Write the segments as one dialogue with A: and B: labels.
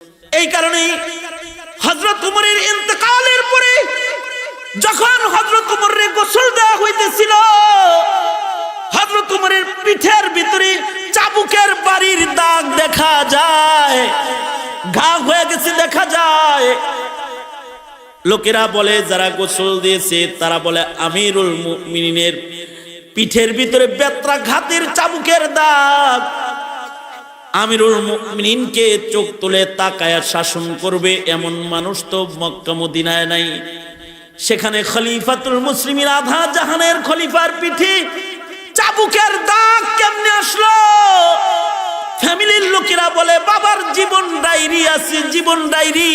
A: এই কারণেই হযরত উমরের ইন্তেকালের পরে যখন হযরত উমরের গোসল দেওয়া হইতেছিল, হযরত উমরের পিঠের ভিতরে চাবুকের বাড়ির দাগ দেখা যায়, ঘা হয়ে গেছে দেখা যায়। লোকেরা বলে, যারা গোসল দিয়েছে তারা বলে আমিরুল মুমিনিনের পিঠের ভিতরে বেত্রাঘাতের চাবুকের দাগ। আমিরুল মুমিনিনকে চোখ তুলে তাকায় শাসন করবে এমন মানুষ তো মক্কা মদিনায় নাই। সেখানে খলিফাতুল মুসলিমিন আধা জাহানের খলিফার পিঠে চাবুকের দাগ কেমনে আসলো? ফ্যামিলির লোকেরা বলে, বাবার জীবন ডায়েরি আছে, জীবন ডায়েরি,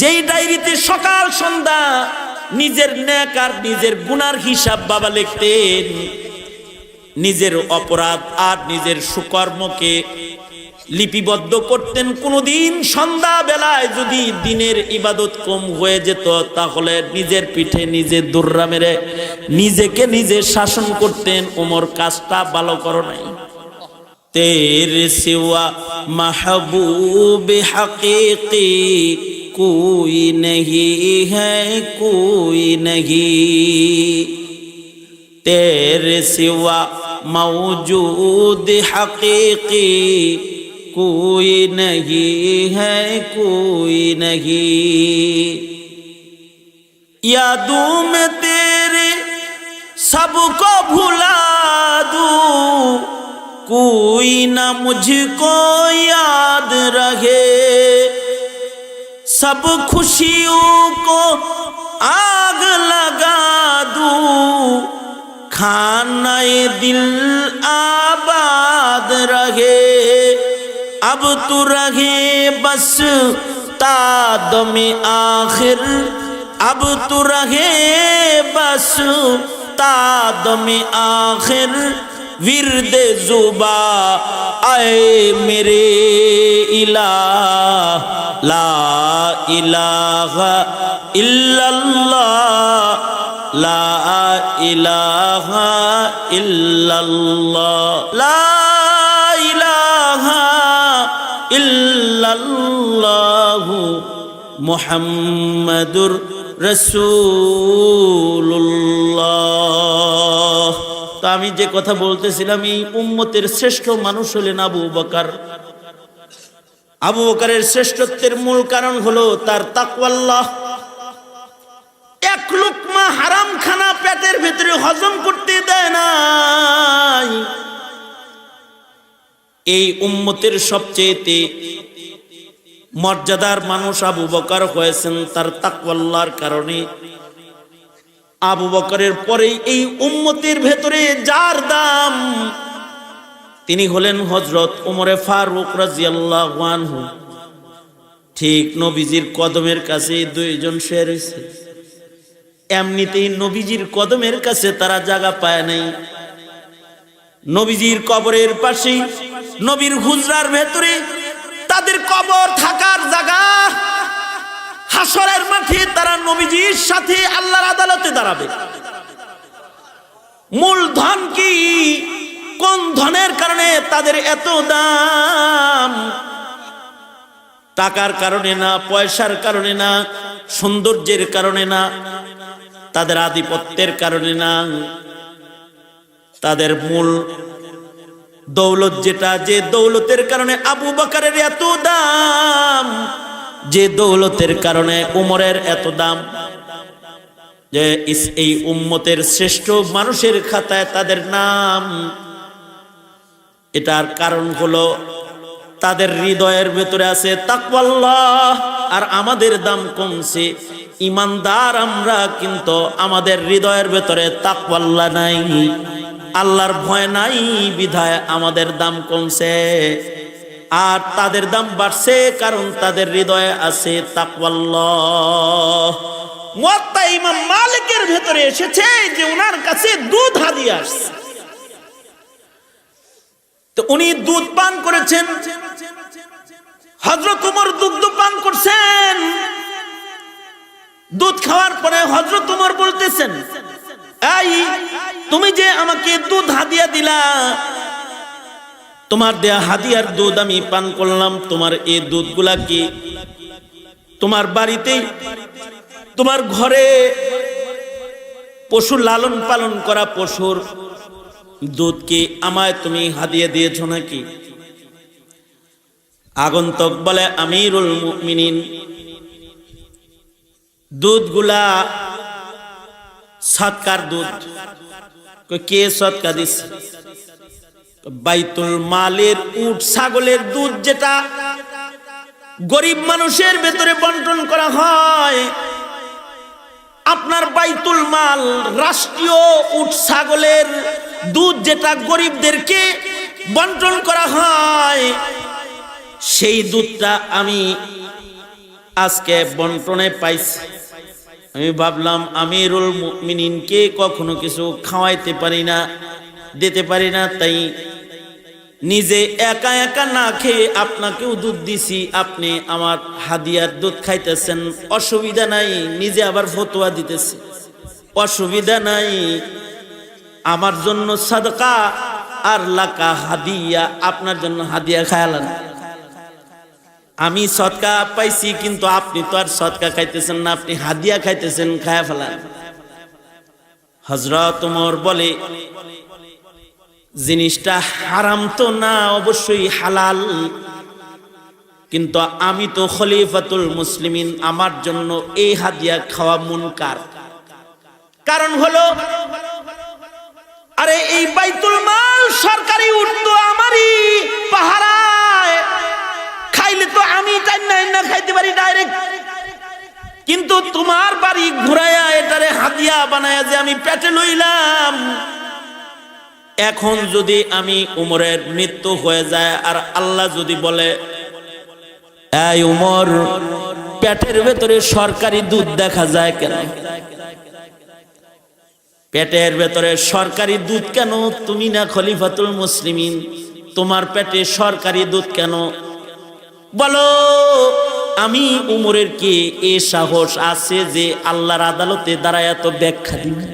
A: যেই ডায়েরিতে সকাল সন্ধ্যা নিজের নেক আর নিজের গুনার হিসাব বাবা লিখতেন। নিজের অপরাধ আর নিজের সুকর্মকে লিপিবদ্ধ করতেন। কোনদিন সন্ধ্যা বেলায় যদি দিনের ইবাদত কম হয়ে যেত, তাহলে নিজের পিঠে নিজে দুর্রা মেরে নিজেকে নিজে শাসন করতেন, ওমর কাজটা ভালো করো নাই। তেরে সিওয়া মাহবুব হাকিকি कोई नहीं है कोई नहीं, तेरे सिवा मौजूद हकीकी कोई नहीं है कोई नहीं। यादों में तेरे सबको भुला दूं, कोई ना मुझको याद रहे, सब खुशियों को आग लगा दूं, खानाए दिल आबाद रहे, अब तू रहे बस तादमे आखिर, अब तू रहे बस तादमे आखिर, विरद जुबा आए मेरे इलाह, ला इलाहा इल्लल्लाह, ला इलाहा इल्लल्लाह, ला इलाहा इल्लल्लाह मुहम्मदुर রাসূলুল্লাহ। তো আমি যে কথা বলতেছিলাম, এই উম্মতের শ্রেষ্ঠ মানুষ হলেন আবু বকর। আবু বকরের শ্রেষ্ঠত্বের মূল কারণ হলো তার তাকওয়াল্লাহ। এক লুকমা হারাম খানা পেটের ভিতরে হজম করতে দেয় নাই। এই উম্মতের সবচেয়ে মর্যাদার মানুষ আবু বকর হয়েছেন তার তাকওয়াল্লাহর কারণে। আবু বকরের পরে এই উম্মতের ভেতরে যার দাম, তিনি হলেন হযরত ওমরে ফারুক রাদিয়াল্লাহু আনহু। ঠিক নবীজির কদমের কাছে দুইজন শুয়ে রয়েছে। এমনিতেই নবীজির কদমের কাছে তারা জায়গা পায় নাই। নবীজির কবরের পাশে, নবীর হুজরার ভেতরে তাদের কবর থাকার জায়গা। হাসরের মাঠে তারা নবীজির সাথে আল্লাহর আদালতে দাঁড়াবে। মূলধন কি? কোন ধনের কারণে তাদের এত দাম? টাকার কারণে না, পয়সার কারণে না, সৌন্দর্যের কারণে না, তাদের আধিপত্যের কারণে না। তাদের মূল দৌলত যেটা, যে দৌলতের কারণে আবু বকরের এত দাম, যে দৌলতের কারণে উমরের এত দাম, যে এই উম্মতের শ্রেষ্ঠ মানুষের খাতায় তাদের নাম, এটার কারণ হলো তাদের হৃদয়ের ভেতরে আছে তাকওয়াল্লাহ। আর আমাদের দাম কমছে, ইমানদার আমরা, কিন্তু আমাদের হৃদয়ের ভেতরে তাকওয়াল্লাহ নাই, আল্লাহর ভয় নাই, বিধায় আমাদের দাম কমছে। আর তাদের দাম বাড়ছে কারণ তাদের হৃদয়ে আছে তাকওয়াল্লাহ। মুয়াত্তা ইমাম মালিকের ভেতরে এসেছে যে ওনার কাছে দুধ হাদিয়া আসছে। তো উনি দুধ পান করেছেন, হযরত ওমর দুধ পান করছেন। দুধ খাওয়ার পরে হযরত ওমর বলতেছেন, এই তুমি যে আমাকে দুধ হাদিয়া দিলা, তোমার দেয়া হাদিয়ার দুধ আমি পান করলাম। তোমার এই দুধগুলা কি তোমার বাড়িতেই, তোমার ঘরে পশু লালন পালন করা পশুর দুধ কি আমায় তুমি হাদিয়া দিয়েছো নাকি? আগন্তক বলে, আমিরুল মুমিনিন, দুধগুলা সদকার দুধ। কে সদকা দিচ্ছে? বাইতুল মালের উট ছাগলের দুধ, যেটা গরিব মানুষের ভেতরে বন্টন করা হয়। আপনার বাইতুল মাল, রাষ্ট্রীয় উট ছাগলের দুধ যেটা গরিবদেরকে বন্টন করা হয়, সেই দুধটা আমি আজকে বন্টনে পাইছি। আমি ভাবলাম আমিরুল মুমিনিনকে কখনো কিছু খাওয়াইতে পারি না, দিতে পারি না, তাই নিজে একা একা না খেয়ে আপনাকেও দুধ দিছি। আপনি আমার হাদিয়ার দুধ খাইতেছেন, অসুবিধা নাই। নিজে আবার ফতোয়া দিতেছি, অসুবিধা নাই, আমার জন্য সাদকা আর লাকা হাদিয়া, আপনার জন্য হাদিয়া খায়ালান। আমি সদকা পাইছি, কিন্তু আপনি তো আর সদকা খাইতেছেন না, আপনি হাদিয়া খাইতেছেন, খায়া ফেলান। হযরত ওমর বলে, জিনিসটা হারাম তো না, অবশ্যই হালাল, কিন্তু আমি তো খলিফাতুল মুসলিমিন, আমার জন্য এই হাদিয়া খাওয়া মুনকার। কারণ হলো, আরে এই বাইতুল মাল সরকারি উঠতো আমারই পাহারায়, খাইলে তো আমি না খাইতে পারি ডাইরেক্ট, কিন্তু তোমার বাড়ি ঘুরাইয়া এটারে হাদিয়া বানায়া যে আমি পেটে লইলাম। এখন যদি আমি উমরের মৃত্যু হয়ে যায় আর আল্লাহ যদি বলে, এই উমর, পেটের ভেতরে সরকারি দুধ দেখা যায় কেন? পেটের ভেতরে সরকারি দুধ কেন? তুমি না খলিফাতুল মুসলিমিন, তোমার পেটে সরকারি দুধ কেন? বলো, আমি উমরের কি এ সাহস আছে যে আল্লাহর আদালতে দাঁড়ায় এত ব্যাখ্যা দিবে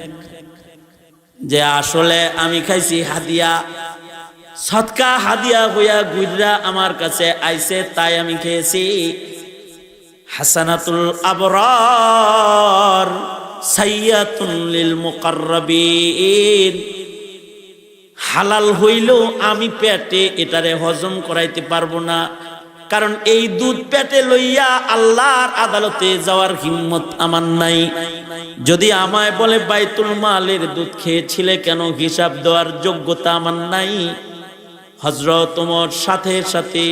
A: যে আসলে আমি খাইছি হাদিয়া, সদকা হাদিয়া হইয়া গুইরা আমার কাছে আইছে, তাই আমি খেয়েছি। হাসানাতুল আবরার সাইয়াতুন লিল মুকাররাবিন, হালাল হইলেও আমি পেটে এটারে হজম করাইতে পারবো না, কারণ এই দুধ পেটে লইয়া আল্লাহর আদালতে যাওয়ার হিম্মত আমার নাই। যদি আমায় বলে বাইতুল মালের দুধ খেয়েছিলে কেন, হিসাব দেওয়ার যোগ্যতা আমার নাই। হযরত ওমর সাথে সাথে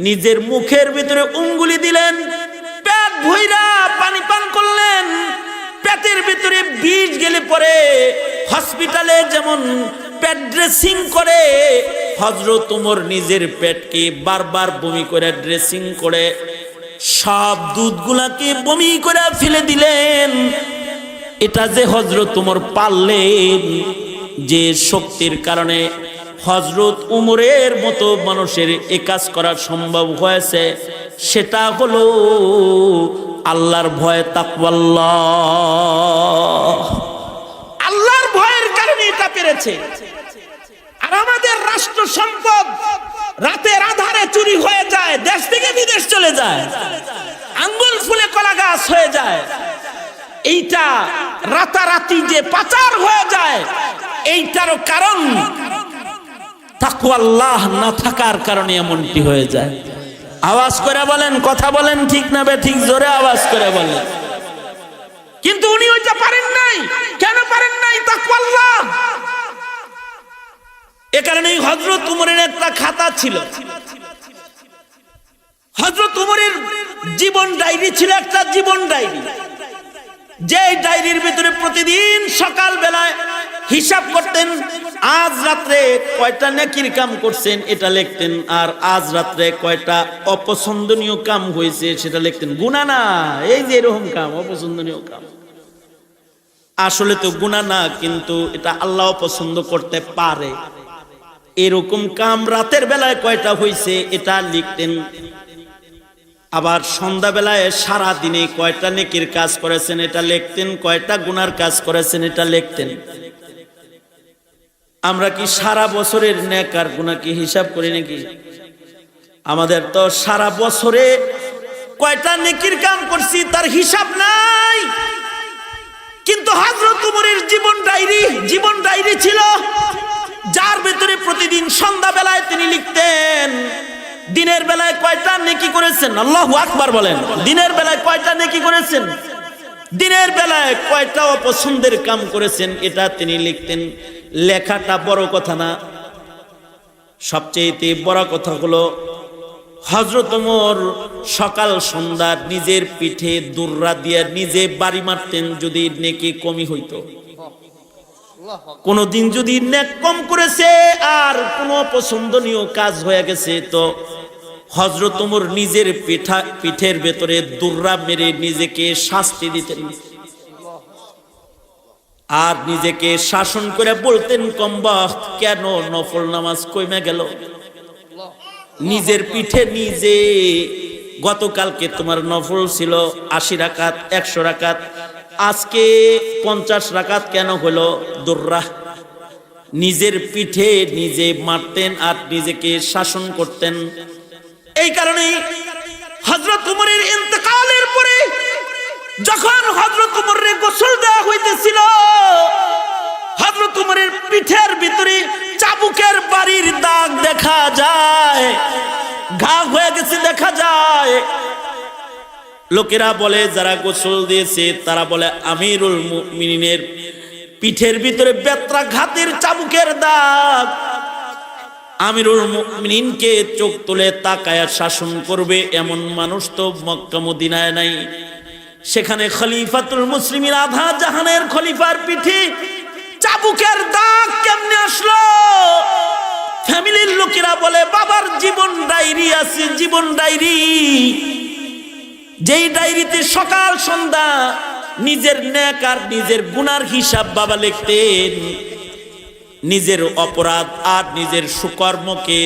A: নিজের মুখের ভিতরে উঙ্গুলি দিলেন, পেট ভইরা পানি পান করলেন। পেটের ভিতরে বিষ গেলে পরে হসপিটালে যেমন পেট ড্রেসিং করে, হযরত ওমর নিজের পেটকে বারবার বমি করে ড্রেসিং করে সব দুধগুলাকে বমি করে ফেলে দিলেন। এটা যে হযরত ওমর পারলেন, যে শক্তির কারণে হযরত ওমরের মতো মানুষের এ কাজ করা সম্ভব হয়েছে, সেটা হলো আল্লাহর ভয়, তাকওয়াল্লাহ। আল্লাহর ভয়ের কারণে এটা পেরেছে। আর আমাদের রাষ্ট্র সম্পদ রাতের আধারে চুরি হয়ে যায়, দেশ থেকে বিদেশ চলে যায়, আঙ্গুল ফুলে কলা গাছ হয়ে যায়। এইটা রাতারাতি যে পাচার হয়ে যায়, এইটারও কারণ তাকওয়াল্লাহ না থাকার কারণে এমনটি হয়ে যায়। আওয়াজ করে বলেন, কথা বলেন, ঠিক না বে ঠিক? জোরে আওয়াজ করে বলেন। কিন্তু উনি ওইটা পারেন নাই। কেন পারেন নাই? তাকওয়াল্লাহ। এ কারণেই হযরত ওমরের একটা খাতা ছিল। হযরত ওমরের জীবন ডায়েরি ছিল, একটা জীবন ডায়েরি, যে ডায়েরির ভিতরে প্রতিদিন সকাল বেলায় হিসাব করতেন। আজ রাত্রে কয়টা নেকির কাম করছেন এটা লিখতেন, আর আজ রাত্রে কয়টা অপছন্দনীয় কাম হয়েছে সেটা লিখতেন। গুনাহ না, এই যে এরকম কাম, অপছন্দনীয় কাম, আসলে তো গুনাহ না, কিন্তু এটা আল্লাহ পছন্দ করতে পারে। এরকম কাম রাতের বেলায় কয়টা হয়েছে এটা লিখতেন। আবার সন্ধ্যা বেলায় সারা দিনে কয়টা নেকির কাজ করেছেন এটা লিখতেন, কয়টা গুনার কাজ করেছেন এটা লিখতেন। আমরা কি সারা বছরের নেক আর গুনাহ কি হিসাব করি নাকি? আমাদের তো সারা বছরে কয়টা নেকির কাম করছি তার হিসাব নাই। কিন্তু হযরত উমরের জীবন ডায়েরি ছিল, যার ভিতরে প্রতিদিন সন্ধ্যা বেলায় তিনি লিখতেন দিনের বেলায় কয়টা নেকি করেছেন। আল্লাহু আকবার বলেন। দিনের বেলায় কয়টা নেকি করেছেন, দিনের বেলায় কয়টা অপছন্দের কাম করেছেন, এটা তিনি লিখতেন। লেখাটা বড় কথা না, সবচেয়ে বড় কথা হলো হযরত ওমর সকাল সন্ধ্যা নিজের পিঠে দুর্রা দিয়ে নিজে বাড়ি মারতেন যদি নেকি কমই হইতো। কোনদিন যদি নেক কম করেছে আর কোনো পছন্দনীয় কাজ হয়ে গেছে তো হযরত ওমর নিজের পিঠের ভেতরে দুর্রা মেরে নিজেকে শাস্তি দিতেন আর নিজেকে শাসন করে বলতেন, কমবখত কেন নফল নামাজ কমে গেল? নিজের পিঠে নিজে, গতকালকে তোমার নফল ছিল 80 রাকাত 100 রাকাত, আজকে 50 রাকাত কেন হলো? দুর্রা। নিজের পিঠে নিজে মারতেন আর নিজেকে শাসন করতেন। এই কারণেই হযরত উমরের ইন্তেকালের পরে যখন হযরত উমরের গোসল দেওয়া হইতেছিল, হযরত উমরের পিঠের ভিতরে চাবুকের বাড়ির দাগ দেখা যায়, ঘা হয়ে গেছে দেখা যায়। লোকেরা বলে, যারা গোসল দিয়েছে তারা বলে আমিরুল মুমিনিনের পিঠের ভিতরে বেত্রাঘাতের চাবুকের দাগ। আমিরুল মুমিনিনকে চোখ তুলে তাকায়া শাসন করবে এমন মানুষ তো মক্কা মদিনায় নাই। সেখানে খলিফাতুল মুসলিমিন আধা জাহানের খলিফার পিঠে চাবুকের দাগ কেমনে আসলো? ফ্যামিলির লোকেরা বলে, বাবার জীবন ডায়েরি আছে, জীবন ডায়েরি, যেই ডায়েরিতে সকাল সন্ধ্যা নিজের নেক আর নিজের গুনার হিসাব বাবা লিখতেন। নিজের অপরাধ আর নিজের সুকর্মকে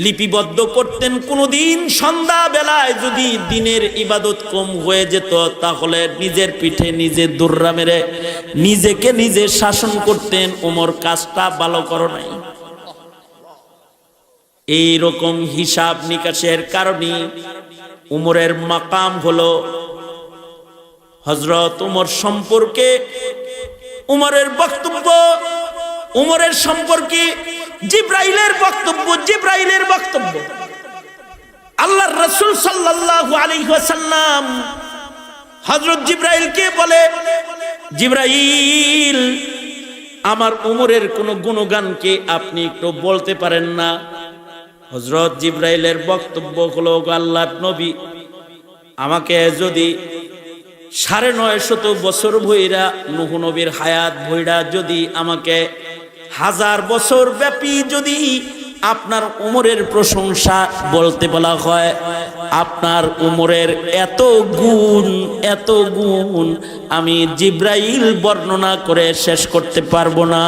A: লিপিবদ্ধ করতেন। কোনদিন সন্ধ্যা বেলায় যদি দিনের ইবাদত কম হয়ে যেত তাহলে নিজের পিঠে নিজে দুর্রা মেরে নিজেকে নিজে শাসন করতেন, ওমর কাজটা ভালো করো নাই। এই রকম হিসাব নিকাশের কারণে উমরের মাকাম হলো হযরত উমর সম্পর্কে উমরের বক্তব্য, উমরের সম্পর্কে জিব্রাইলের বক্তব্য। আল্লাহর রাসূল সাল্লাল্লাহু আলাইহি ওয়াসাল্লাম হযরত জিব্রাইলকে বলে, জিব্রাইল আমার উমরের কোন গুণগানকে আপনি একটু বলতে পারেন না? হযরত জিব্রাইলের বক্তব্য হলো, আল্লাহর নবী আমাকে যদি 950 বছর ভইরা নূহ নবীর হায়াত ভইরা যদি আমাকে 1000 বছর ব্যাপী যদি আপনার উমরের প্রশংসা বলতে বলা হয়, আপনার উমরের এত গুণ আমি জিব্রাইল বর্ণনা করে শেষ করতে পারবো না।